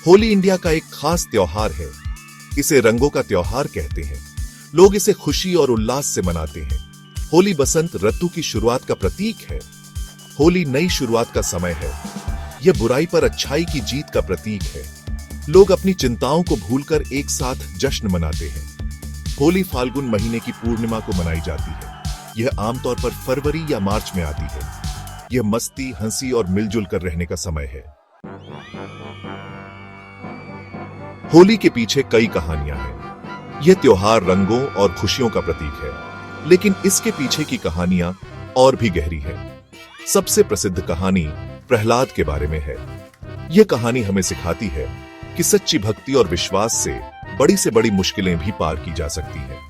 Holi India का एक खास त्योहार है। इसे रंगों का त्योहार कहते हैं। लोग इसे खुशी और उल्लास से मनाते हैं। होली बसंत ऋतु की शुरुआत का प्रतीक है। होली नई शुरुआत का समय है। यह बुराई पर अच्छाई की जीत का प्रतीक है। लोग अपनी चिंताओं को भूलकर एक साथ जश्न मनाते हैं। होली फाल्गुन महीने की पूर्णिमा को मनाई जाती है। यह आमतौर पर फरवरी या मार्च में आती है। यह मस्ती, हंसी और मिलजुल कर रहने का समय है। होली के पीछे कई कहानियां हैं। यह त्योहार रंगों और खुशियों का प्रतीक है, लेकिन इसके पीछे की कहानियां और भी गहरी है। सबसे प्रसिद्ध कहानी प्रहलाद के बारे में है। यह कहानी हमें सिखाती है कि सच्ची भक्ति और विश्वास से बड़ी मुश्किलें भी पार की जा सकती हैं।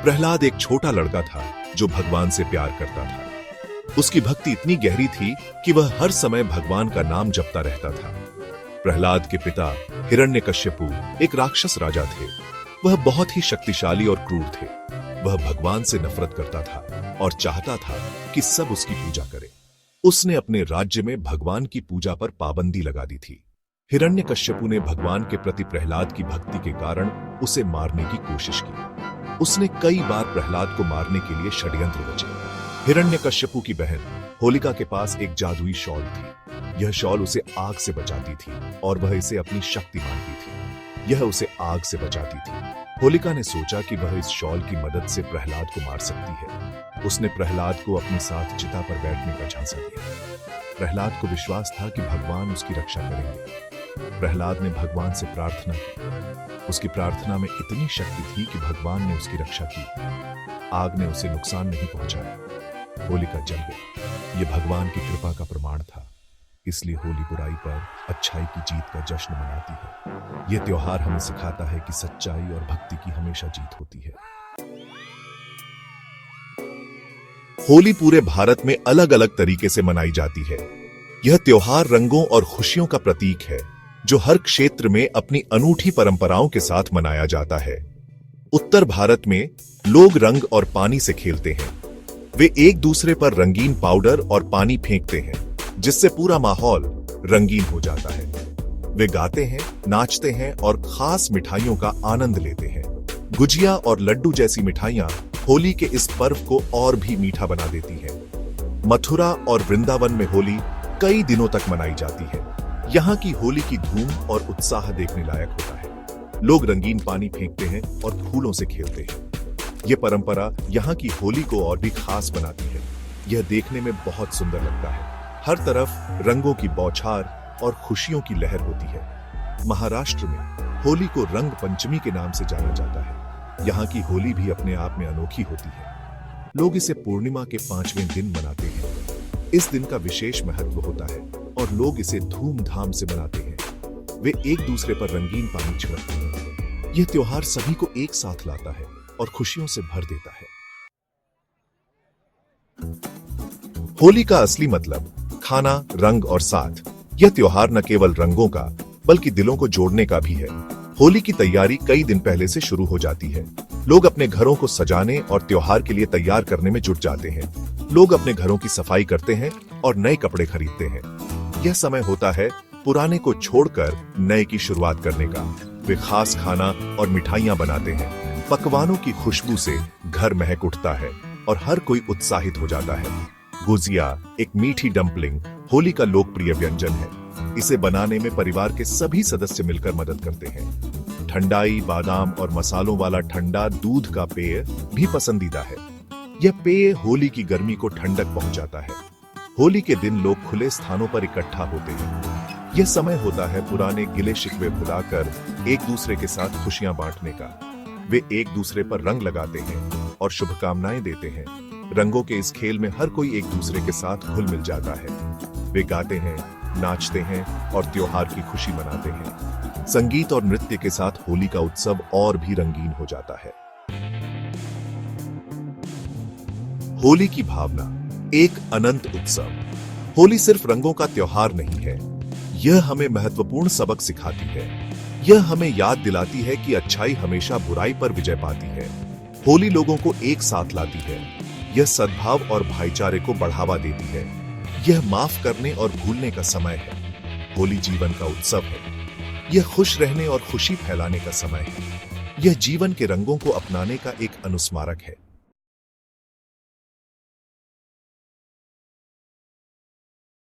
प्रहलाद एक छोटा लड़का था जो भगवान से प्यार करता था। उसकी भक्ति इतनी गहरी थी कि वह हर समय भगवान का नाम जपता रहता था। प्रहलाद के पिता हिरण्यकश्यपु एक राक्षस राजा थे। वह बहुत ही शक्तिशाली और क्रूर थे। वह भगवान से नफरत करता था और चाहता था कि सब उसकी पूजा करें। उसने अपने राज्य में भगवान की पूजा पर पाबंदी लगा दी थी। हिरण्यकश्यपु ने भगवान के प्रति प्रहलाद की भक्ति के कारण उसे मारने की कोशिश की। उसने कई बार प्रहलाद को मारने के लिए षड्यंत्र रचे। हिरण्यकश्यपु की बहन होलिका के पास एक जादुई शॉल थी। यह शॉल उसे आग से बचाती थी और वह इसे अपनी शक्ति मानती थी। यह उसे आग से बचाती थी। होलिका ने सोचा कि वह इस शॉल की मदद से प्रहलाद को मार सकती है। उसने प्रहलाद को अपने साथ चिता पर बैठने का झांसा दिया। प्रहलाद को विश्वास था कि भगवान उसकी रक्षा करेंगे। प्रहलाद ने भगवान से प्रार्थना की। उसकी प्रार्थना में इतनी शक्ति थी कि भगवान ने उसकी रक्षा की। आग ने उसे नुकसान नहीं पहुंचाया। होलिका जल गई। यह भगवान की कृपा का प्रमाण था। इसलिए होली बुराई पर अच्छाई की जीत का जश्न मनाती है। यह त्योहार हमें सिखाता है कि सच्चाई और भक्ति की हमेशा जीत होती है। होली पूरे भारत में अलग अलग तरीके से मनाई जाती है। यह त्योहार रंगों और खुशियों का प्रतीक है, जो हर क्षेत्र में अपनी अनूठी परंपराओं के साथ मनाया जाता है। उत्तर भारत में लोग रंग और पानी से खेलते हैं। वे एक दूसरे पर रंगीन पाउडर और पानी फेंकते हैं, जिससे पूरा माहौल रंगीन हो जाता है। वे गाते हैं, नाचते हैं और खास मिठाइयों का आनंद लेते हैं। गुजिया और लड्डू जैसी मिठाइयां होली के इस पर्व को और भी मीठा बना देती हैं। मथुरा और वृंदावन में होली कई दिनों तक मनाई जाती है। यहाँ की होली की धूम और उत्साह देखने लायक होता है। लोग रंगीन पानी फेंकते हैं और फूलों से खेलते हैं। यह परंपरा यहाँ की होली को और भी खास बनाती है। यह देखने में बहुत सुंदर लगता है। हर तरफ रंगों की बौछार और खुशियों की लहर होती है। महाराष्ट्र में होली को रंग पंचमी के नाम से जाना जाता है। यहाँ की होली भी अपने आप में अनोखी होती है। लोग इसे पूर्णिमा के 5वें दिन मनाते हैं। इस दिन का विशेष महत्व होता है और लोग इसे धूमधाम से मनाते हैं। वे एक दूसरे पर रंगीन पानी छिड़कते हैं। यह त्योहार सभी को एक साथ लाता है और खुशियों से भर देता है। होली का असली मतलब खाना, रंग और साथ। यह त्योहार न केवल रंगों का बल्कि दिलों को जोड़ने का भी है। होली की तैयारी कई दिन पहले से शुरू हो जाती है। लोग अपने घरों को सजाने और त्योहार के लिए तैयार करने में जुट जाते हैं। लोग अपने घरों की सफाई करते हैं और नए कपड़े खरीदते हैं। यह समय होता है पुराने को छोड़कर नए की शुरुआत करने का। वे खास खाना और मिठाइयां बनाते हैं। पकवानों की खुशबू से घर महक उठता है और हर कोई उत्साहित हो जाता है। गुजिया, एक मीठी डम्पलिंग, होली का लोकप्रिय व्यंजन है। इसे बनाने में परिवार के सभी सदस्य मिलकर मदद करते हैं। ठंडाई, बादाम और मसालों वाला ठंडा दूध का पेय भी पसंदीदा है। यह पेय होली की गर्मी को ठंडक पहुंचाता है। होली के दिन लोग खुले स्थानों पर इकट्ठा होते हैं। यह समय होता है पुराने गिले शिकवे भुलाकर एक दूसरे के साथ खुशियां बांटने का। वे एक दूसरे पर रंग लगाते हैं और शुभकामनाएं देते हैं। रंगों के इस खेल में हर कोई एक दूसरे के साथ घुल मिल जाता है। वे गाते हैं, नाचते हैं और त्योहार की खुशी मनाते हैं। संगीत और नृत्य के साथ होली का उत्सव और भी रंगीन हो जाता है। होली की भावना एक अनंत उत्सव। होली सिर्फ रंगों का त्योहार नहीं है। यह हमें महत्वपूर्ण सबक सिखाती है। यह हमें याद दिलाती है कि अच्छाई हमेशा बुराई पर विजय पाती है। होली लोगों को एक साथ लाती है। यह सद्भाव और भाईचारे को बढ़ावा देती है। यह माफ करने और भूलने का समय है। होली जीवन का उत्सव है। यह खुश रहने और खुशी फैलाने का समय है। यह जीवन के रंगों को अपनाने का एक अनुस्मारक है।